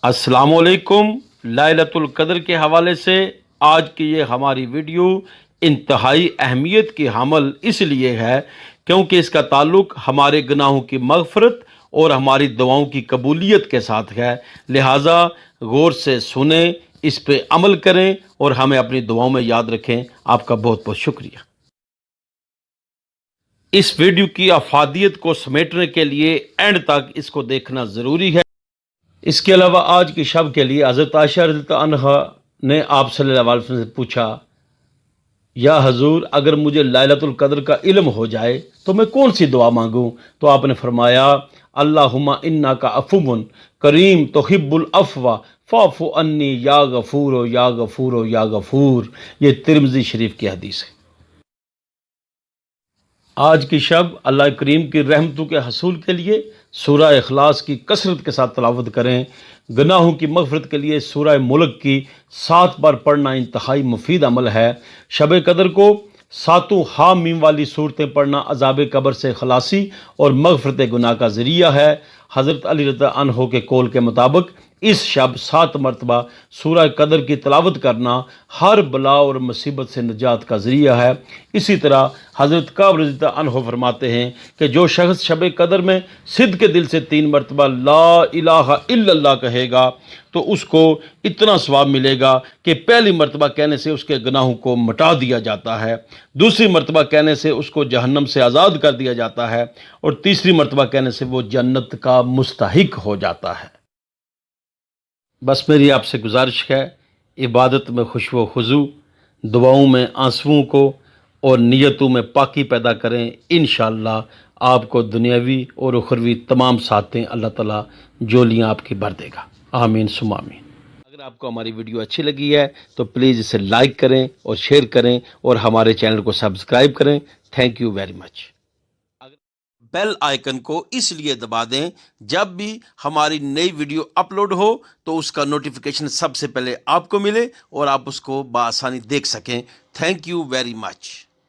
السلام علیکم۔ لائلۃ القدر کے حوالے سے آج کی یہ ہماری ویڈیو انتہائی اہمیت کی حامل اس لیے ہے کیونکہ اس کا تعلق ہمارے گناہوں کی مغفرت اور ہماری دعاؤں کی قبولیت کے ساتھ ہے، لہٰذا غور سے سنیں، اس پہ عمل کریں اور ہمیں اپنی دعاؤں میں یاد رکھیں۔ آپ کا بہت بہت شکریہ۔ اس ویڈیو کی افادیت کو سمیٹنے کے لیے اینڈ تک اس کو دیکھنا ضروری ہے۔ اس کے علاوہ آج کی شب کے لیے حضرت عائشہ رضی اللہ عنہا نے آپ صلی اللہ علیہ وسلم سے پوچھا، یا حضور اگر مجھے لائلۃ القدر کا علم ہو جائے تو میں کون سی دعا مانگوں؟ تو آپ نے فرمایا، اللہم انک عفو کریم تحب العفو فاعف عنی یا غفور یا غفور یا غفور۔ یہ ترمذی شریف کی حدیث ہے۔ آج کی شب اللہ کریم کی رحمتوں کے حصول کے لیے سورہ اخلاص کی کثرت کے ساتھ تلاوت کریں۔ گناہوں کی مغفرت کے لیے سورہ ملک کی 7 بار پڑھنا انتہائی مفید عمل ہے۔ شب قدر کو 7 حامیم والی صورتیں پڑھنا عذاب قبر سے خلاصی اور مغفرت گناہ کا ذریعہ ہے۔ حضرت علی رضی اللہ عنہ کے قول کے مطابق اس شب 7 مرتبہ سورہ قدر کی تلاوت کرنا ہر بلا اور مصیبت سے نجات کا ذریعہ ہے۔ اسی طرح حضرت کعب رضی اللہ عنہ فرماتے ہیں کہ جو شخص شب قدر میں صدق کے دل سے 3 مرتبہ لا الہ الا اللہ کہے گا تو اس کو اتنا ثواب ملے گا کہ پہلی مرتبہ کہنے سے اس کے گناہوں کو مٹا دیا جاتا ہے، دوسری مرتبہ کہنے سے اس کو جہنم سے آزاد کر دیا جاتا ہے، اور تیسری مرتبہ کہنے سے وہ جنت کا مستحق ہو جاتا ہے۔ بس میری آپ سے گزارش ہے، عبادت میں خشوع و خضوع، دعاؤں میں آنسوؤں کو اور نیتوں میں پاکی پیدا کریں۔ انشاءاللہ آپ کو دنیاوی اور اخروی تمام سعادتیں اللہ تعالیٰ جولیاں آپ کی بھر دے گا۔ آمین ثم آمین۔ اگر آپ کو ہماری ویڈیو اچھی لگی ہے تو پلیز اسے لائک کریں اور شیئر کریں اور ہمارے چینل کو سبسکرائب کریں۔ Thank you very much. Bell icon کو اس لیے دبا دیں جب بھی ہماری نئی ویڈیو اپلوڈ ہو تو اس کا نوٹیفیکیشن سب سے پہلے آپ کو ملے اور آپ اس کو بآسانی دیکھ سکیں۔ Thank you very much.